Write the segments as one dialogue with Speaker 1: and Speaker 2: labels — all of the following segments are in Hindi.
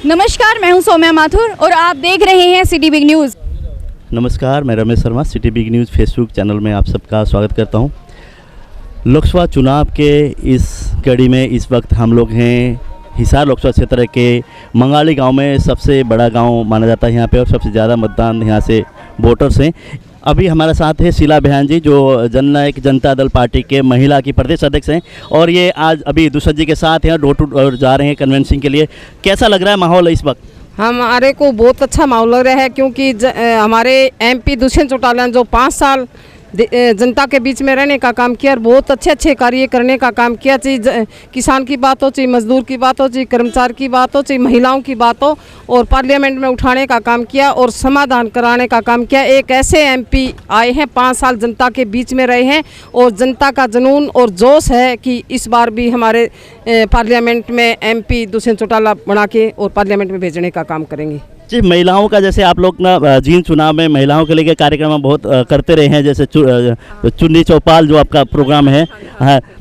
Speaker 1: नमस्कार, मैं हूं सौम्या माथुर और आप देख रहे हैं सिटी बिग न्यूज़।
Speaker 2: नमस्कार, मैं Ramesh Sharma city big news Facebook channel में आप सबका स्वागत करता हूं। लोकसभा चुनाव के इस कड़ी में इस वक्त हम लोग हैं हिसार लोकसभा क्षेत्र के मंगाली गांव में। सबसे बड़ा गांव माना जाता है यहाँ पे और सबसे ज़्यादा मतदान यहाँ से वोटर्स हैं। अभी हमारे साथ है शीला बहन जी, जो जननायक जनता दल पार्टी के महिला की प्रदेश अध्यक्ष हैं और ये आज अभी दूसर जी के साथ हैं, डोर टू डोर जा रहे हैं कन्वेंसिंग के लिए। कैसा लग रहा है माहौल इस वक्त?
Speaker 3: हमारे को बहुत अच्छा माहौल लग रहा है क्योंकि हमारे एमपी दुष्यंत चौटाला ने जो 5 साल जनता के बीच में रहने का काम किया और बहुत अच्छे कार्य करने का काम किया। चाहे किसान की बात हो, चाहे मजदूर की बात हो, चाहे कर्मचारी की बात हो, चाहे महिलाओं की बात हो, और पार्लियामेंट में उठाने का काम किया और समाधान कराने का काम किया। एक ऐसे एमपी आए हैं, 5 साल जनता के बीच में रहे हैं और जनता का जुनून और जोश है कि इस बार भी हमारे पार्लियामेंट में एमपी दुष्यंत चौटाला बना के और पार्लियामेंट में भेजने का काम करेंगे।
Speaker 2: जी, महिलाओं का जैसे आप लोग ना जींद चुनाव में महिलाओं के लिए कार्यक्रम हम बहुत करते रहे हैं, जैसे चुन्नी चौपाल जो आपका प्रोग्राम है,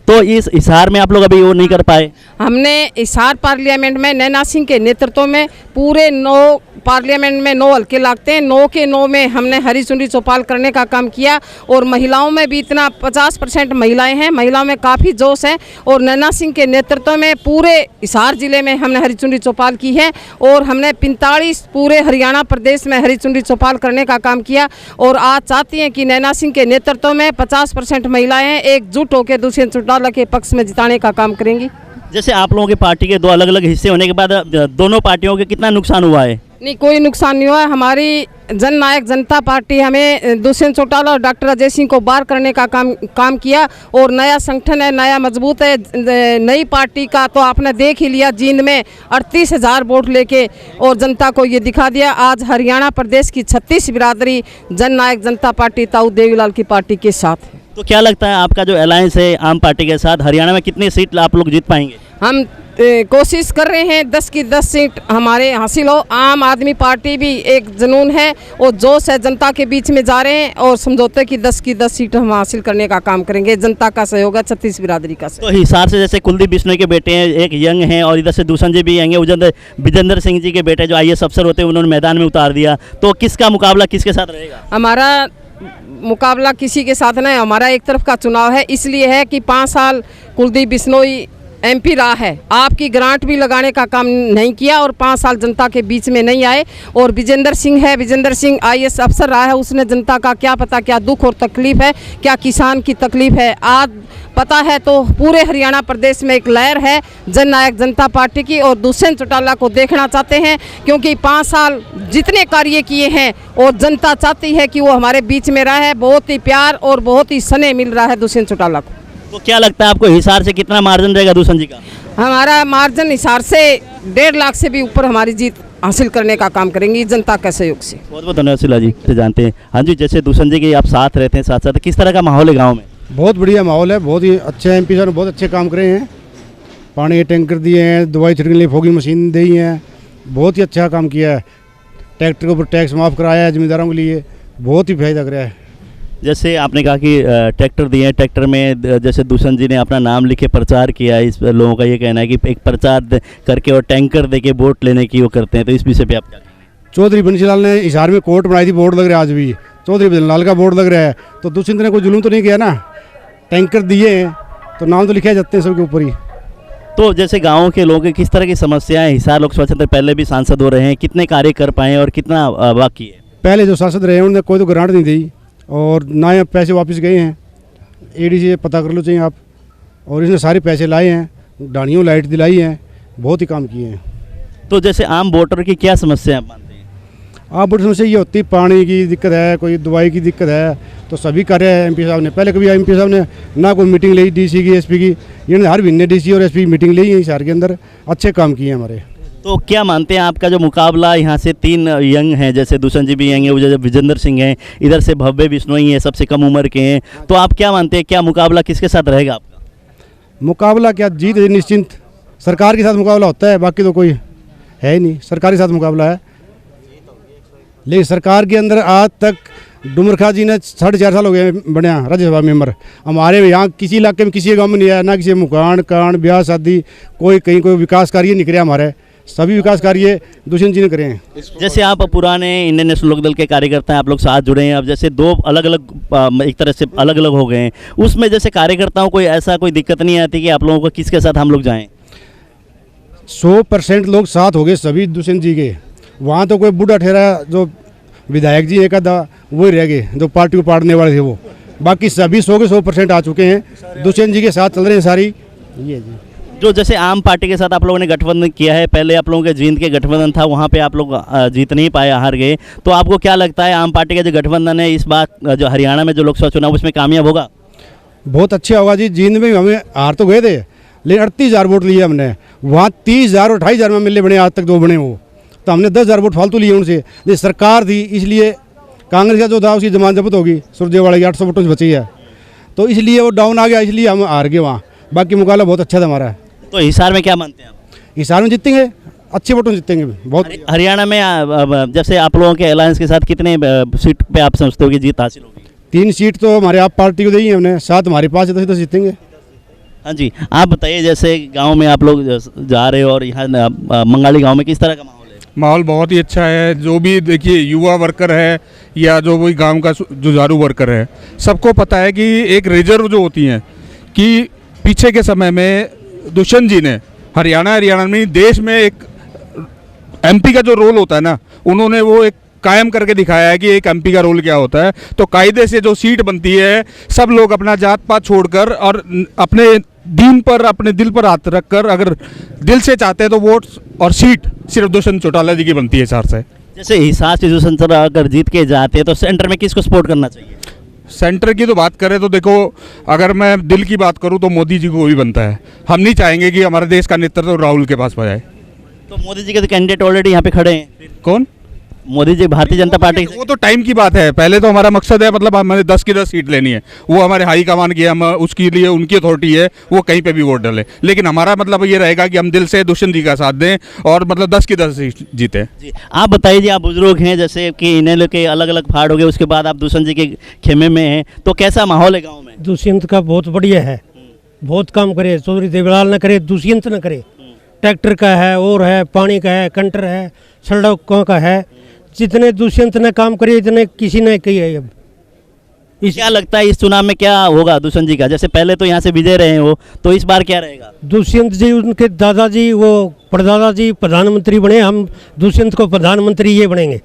Speaker 2: तो इस हिसार में आप लोग अभी वो नहीं कर पाए।
Speaker 3: हमने हिसार पार्लियामेंट में नैना सिंह के नेतृत्व में पूरे 9 पार्लियामेंट में 9 हल्के लागते हैं, 9 के 9 में हमने हरी चुन्नी चौपाल करने का काम किया और महिलाओं में भी इतना 50% महिलाएं हैं, महिलाओं में काफ़ी जोश है और नैना सिंह के नेतृत्व में पूरे हिसार जिले में हमने हरी चुन्नी चौपाल की है और हमने 45 पूरे हरियाणा प्रदेश में हरी चुन्नी चौपाल करने का काम किया और आज चाहती हैं कि नैना सिंह के नेतृत्व में 50% महिलाएं एकजुट होकर दुष्यंत चौटाला के पक्ष में जिताने का काम करेंगी।
Speaker 2: जैसे आप लोगों की पार्टी के 2 अलग अलग हिस्से होने के बाद दोनों पार्टियों के कितना नुकसान हुआ है?
Speaker 3: नहीं, कोई नुकसान नहीं हुआ। हमारी जननायक जनता पार्टी हमें दुष्यंत चौटाला और डॉक्टर अजय सिंह को बाहर करने का काम किया और नया संगठन है, नया मजबूत है, नई पार्टी का तो आपने देख ही लिया। जींद में 38,000 वोट लेके और जनता को ये दिखा दिया। आज हरियाणा प्रदेश की 36 बिरादरी जननायक जनता पार्टी ताऊ देवीलाल की पार्टी के साथ है।
Speaker 2: तो क्या लगता है आपका जो अलायंस है आम पार्टी के साथ, हरियाणा में कितनी सीट आप लोग जीत पाएंगे?
Speaker 3: हम कोशिश कर रहे हैं 10 की 10 सीट हमारे हासिल हो। आम आदमी पार्टी भी एक जुनून है और जोश है, जनता के बीच में जा रहे हैं और समझौते की 10 की 10 सीट हम हासिल करने का काम करेंगे। जनता का सहयोग है, 36 बिरादरी का।
Speaker 2: तो हिसार से जैसे कुलदीप बिश्नोई के बेटे हैं, एक यंग हैं, और इधर से दूसर जी भी आएंगे, विजेंद्र सिंह जी के बेटे जो IAS अफसर होते हैं उन्होंने मैदान में उतार दिया। तो किसका मुकाबला किसके साथ रहेगा?
Speaker 3: हमारा मुकाबला किसी के साथ नहीं, हमारा एक तरफ का चुनाव है। इसलिए है कि 5 साल कुलदीप बिश्नोई MP रहा है, आपकी ग्रांट भी लगाने का काम नहीं किया और 5 साल जनता के बीच में नहीं आए। और विजेंद्र सिंह है, विजेंद्र सिंह IAS अफसर रहा है, उसने जनता का क्या पता क्या दुख और तकलीफ है, क्या किसान की तकलीफ है आज पता है। तो पूरे हरियाणा प्रदेश में एक लहर है जननायक जनता पार्टी की और दुष्यंत चौटाला को देखना चाहते हैं क्योंकि 5 साल जितने कार्य किए हैं और जनता चाहती है कि वो हमारे बीच में रहा है। बहुत ही प्यार और बहुत ही स्नेह मिल रहा है दुष्यंत चौटाला को।
Speaker 2: तो क्या लगता है आपको हिसार से कितना मार्जिन रहेगा दूसर जी का?
Speaker 3: हमारा मार्जिन हिसार से 1.5 लाख से भी ऊपर हमारी जीत हासिल करने का काम करेंगे जनता के सहयोग से।
Speaker 2: बहुत बहुत धन्यवाद शीला जी से जानते हैं। हाँ जी, जैसे दूसर जी के आप साथ रहते हैं, साथ साथ किस तरह का माहौल है गाँव में?
Speaker 4: बहुत बढ़िया माहौल है, बहुत ही अच्छे MP साहब ने बहुत अच्छे काम करे हैं। पानी के टैंकर दिए हैं, दवाई छिड़कने के लिए फॉगिंग मशीन दी हैं, बहुत ही अच्छा काम किया है। ट्रैक्टर के ऊपर टैक्स माफ़ कराया है जमींदारों के लिए, बहुत ही फायदा कराया है।
Speaker 2: जैसे आपने कहा कि ट्रैक्टर दिए हैं, ट्रैक्टर में जैसे दूसर जी ने अपना नाम लिखे प्रचार किया है, इस लोगों का ये कहना है कि एक प्रचार करके और टैंकर दे के वोट लेने की वो करते हैं, तो इस विषय पे आप क्या कहेंगे?
Speaker 4: चौधरी बंशीलाल ने हिसार में कोर्ट बनाई थी, बोर्ड लग रहा है आज भी, चौधरी बंशीलाल का बोर्ड लग रहा है। तो दुष्यंत ने कोई जुलूम तो नहीं किया ना, टैंकर दिए हैं तो नाम तो लिखे जाते हैं सबके ऊपर ही।
Speaker 2: तो जैसे गाँव के लोगों की किस तरह की समस्याएं, हिसार लोकसभा क्षेत्र पहले भी सांसद हो रहे हैं, कितने कार्य कर पाए और कितना बाकी है?
Speaker 4: पहले जो सांसद रहे हैं उन्होंने कोई तो ग्रांट नहीं दी और ना ही पैसे वापस गए हैं। AD से पता कर लो चाहिए आप। और इसने सारे पैसे लाए हैं, डानियों लाइट दिलाई हैं, बहुत ही काम किए हैं।
Speaker 2: तो जैसे आम वोटर की क्या समस्या आप मानते हैं?
Speaker 4: आप वोटर समस्या ये होती है, पानी की दिक्कत है, कोई दवाई की दिक्कत है, तो सभी कार्य है MP साहब ने। पहले कभी MP साहब ने ना कोई मीटिंग ली DC की, SP की, इन्होंने हर महीने DC और SP मीटिंग ली है हिसार के अंदर, अच्छे काम किए हैं हमारे।
Speaker 2: तो क्या मानते हैं आपका जो मुकाबला यहाँ से 3 यंग हैं, जैसे दूसर जी भी आएंगे, विजेंद्र सिंह हैं, इधर से भव्य बिश्नोई हैं, सबसे कम उम्र के हैं, तो आप क्या मानते हैं क्या मुकाबला किसके साथ रहेगा आपका?
Speaker 4: मुकाबला क्या, जीत निश्चिंत सरकार के साथ मुकाबला होता है, बाकी तो कोई है ही नहीं। सरकार के साथ मुकाबला है, लेकिन सरकार के अंदर आज तक डुमरखा जी ने 4.5 साल हो गए बने राज्यसभा मेंबर। हमारे यहाँ किसी इलाके में किसी गांव में नहीं आया, ना किसी मकान कान ब्याह शादी कोई कहीं कोई विकास कार्य नहीं कराया हमारे। सभी विकास कार्य दुष्यंत जी ने करे हैं।
Speaker 2: जैसे आप पुराने इंडियन नेशनल लोकदल के कार्यकर्ता हैं, आप लोग साथ जुड़े हैं, अब जैसे दो अलग अलग एक तरह से अलग अलग हो गए हैं, उसमें जैसे कार्यकर्ताओं को ऐसा कोई दिक्कत नहीं आती कि आप लोगों को किसके साथ हम लोग जाएं?
Speaker 4: 100% लोग साथ हो गए सभी दुष्यंत जी के। वहाँ तो कोई बूढ़ा ठहरा जो विधायक जी एक आधा वही रह गए जो पार्टी को पाड़ने वाले थे वो, बाकी सभी 100% आ चुके हैं, दुष्यंत जी के साथ चल रहे हैं सारी। ये जी
Speaker 2: जो जैसे आम पार्टी के साथ आप लोगों ने गठबंधन किया है, पहले आप लोगों के जींद के गठबंधन था, वहाँ पे आप लोग जीत नहीं पाए, हार गए, तो आपको क्या लगता है आम पार्टी का जो गठबंधन है इस बार जो हरियाणा में जो लोकसभा चुनाव उसमें कामयाब होगा?
Speaker 4: बहुत अच्छा होगा जी। जींद में हमें हार तो गए थे लेकिन 38,000 वोट लिए हमने, वहाँ 30,000 और 28,000 में मिले बने, आज तक 2 बने वो, तो हमने 10,000 वोट फालतू लिए उनसे। ये सरकार थी इसलिए कांग्रेस का जो था उसकी जमानत जब्त होगी, सुरजेवाला की 800 वोटों से बची है, तो इसलिए वो डाउन आ गया, इसलिए हम हार गए वहाँ। बाकी मुकाबला बहुत अच्छा था हमारा।
Speaker 2: तो हिसार में क्या मानते हैं आप?
Speaker 4: हिसार में जीतेंगे, अच्छे वोटों से जीतेंगे बहुत।
Speaker 2: हरियाणा में जैसे आप लोगों के अलायंस के साथ कितने सीट पे आप समझते हो कि जीत हासिल होगी?
Speaker 4: 3 सीट तो हमारे आप पार्टी को दी है हमने, 7 हमारे पास है, तो जीतेंगे।
Speaker 2: हाँ जी, आप बताइए जैसे गांव में आप लोग जा रहे हो और यहाँ मंगाली गांव में किस तरह का माहौल है?
Speaker 5: माहौल बहुत ही अच्छा है। जो भी देखिए युवा वर्कर है या जो भी गांव का जुझारू वर्कर है, सबको पता है कि एक रिजर्व जो होती हैं कि पीछे के समय में दुष्यंत जी ने हरियाणा में देश में एक एमपी का जो रोल होता है ना, उन्होंने वो एक कायम करके दिखाया है कि एक एमपी का रोल क्या होता है। तो कायदे से जो सीट बनती है, सब लोग अपना जात पात छोड़कर और अपने दीन पर, अपने दिल पर हाथ रखकर अगर दिल से चाहते हैं तो वोट और सीट सिर्फ दुष्यंत चौटाला जी की बनती है हिसार से।
Speaker 2: जैसे हिसार से दुष्यंत सर अगर जीत के जाते हैं तो सेंटर में किसको सपोर्ट करना चाहिए?
Speaker 5: सेंटर की तो बात करें तो देखो, अगर मैं दिल की बात करूं तो मोदी जी को भी बनता है। हम नहीं चाहेंगे कि हमारे देश का नेतृत्व तो राहुल के पास जाए।
Speaker 2: तो मोदी जी के तो कैंडिडेट ऑलरेडी यहाँ पे खड़े हैं।
Speaker 5: कौन?
Speaker 2: मोदी जी भारतीय जनता पार्टी
Speaker 5: वो तो टाइम की बात है। पहले तो हमारा मकसद है, मतलब हमें 10 की 10 सीट लेनी है, वो हमारे हाई कमान की, हम उसके लिए उनकी अथॉरिटी है, वो कहीं पे भी वोट डाले। लेकिन हमारा मतलब ये रहेगा कि हम दिल से दुष्यंत जी का साथ दें और मतलब 10 की 10 सीट जीते।
Speaker 2: जी, आप बताइए जी, आप बुजुर्ग हैं, जैसे कि इन्हें लोग के अलग अलग फाड़ हो गए, उसके बाद आप दुष्यंत जी के खेमे में हैं, तो कैसा माहौल है गाँव में?
Speaker 6: दुष्यंत का बहुत बढ़िया है, बहुत काम करे, चौधरी देवलाल न करे, दुष्यंत न करे। ट्रैक्टर का है और है, पानी का है, कंटर है, सड़कों का है, जितने दुष्यंत ने काम करे इतने किसी ने किए है। अब
Speaker 2: क्या लगता है इस चुनाव में क्या होगा दुष्यंत जी का? जैसे पहले तो यहाँ से विजय रहे हो, तो इस बार क्या रहेगा?
Speaker 6: दुष्यंत जी, उनके दादाजी वो परदादाजी प्रधानमंत्री बने, हम दुष्यंत को प्रधानमंत्री ये बनेंगे।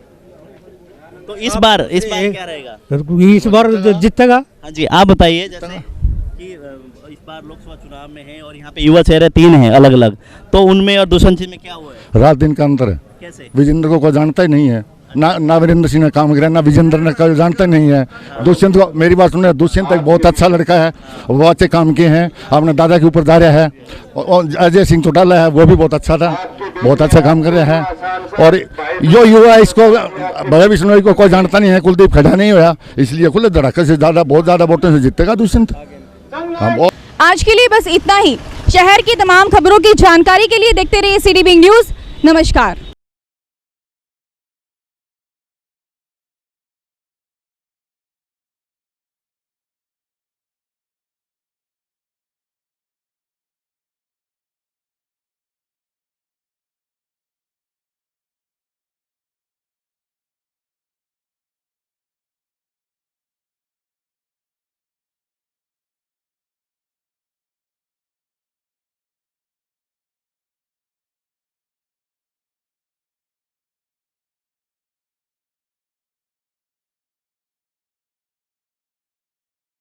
Speaker 2: तो इस बार क्या रहेगा?
Speaker 6: इस बार जीतेगा।
Speaker 2: हाँ जी, आप बताइए जैसे कि इस बार लोकसभा चुनाव में है और यहाँ पे युवा चेहरे 3 हैं अलग अलग, तो उनमें और दुष्यंत जी में क्या हुआ है?
Speaker 7: रात दिन का अंतर है।
Speaker 2: कैसे?
Speaker 7: विजेंद्र को कोई जानता ही नहीं है, ना वीरेंद्र सिंह ने काम किया, ना विजेंद्र ने कोई जानता नहीं है। दुष्यंत को, मेरी बात सुनिए, दुष्यंत एक बहुत अच्छा लड़का है, वो अच्छे काम किए हैं, अपने दादा के ऊपर दारिया है। और अजय सिंह चौटाला है, वो भी बहुत अच्छा था, बहुत अच्छा काम कर रहे हैं। और जो युवा है इसको भैया बिश्नोई को कोई जानता नहीं है, कुलदीप खड़ा नहीं हुआ, इसलिए खुले धड़ाके से ज़्यादा, बहुत ज़्यादा वोटों से जीतेगा दुष्यंत।
Speaker 1: आज के लिए बस इतना ही। शहर की तमाम खबरों की जानकारी के लिए देखते रहिए सिटी बिग न्यूज़। नमस्कार।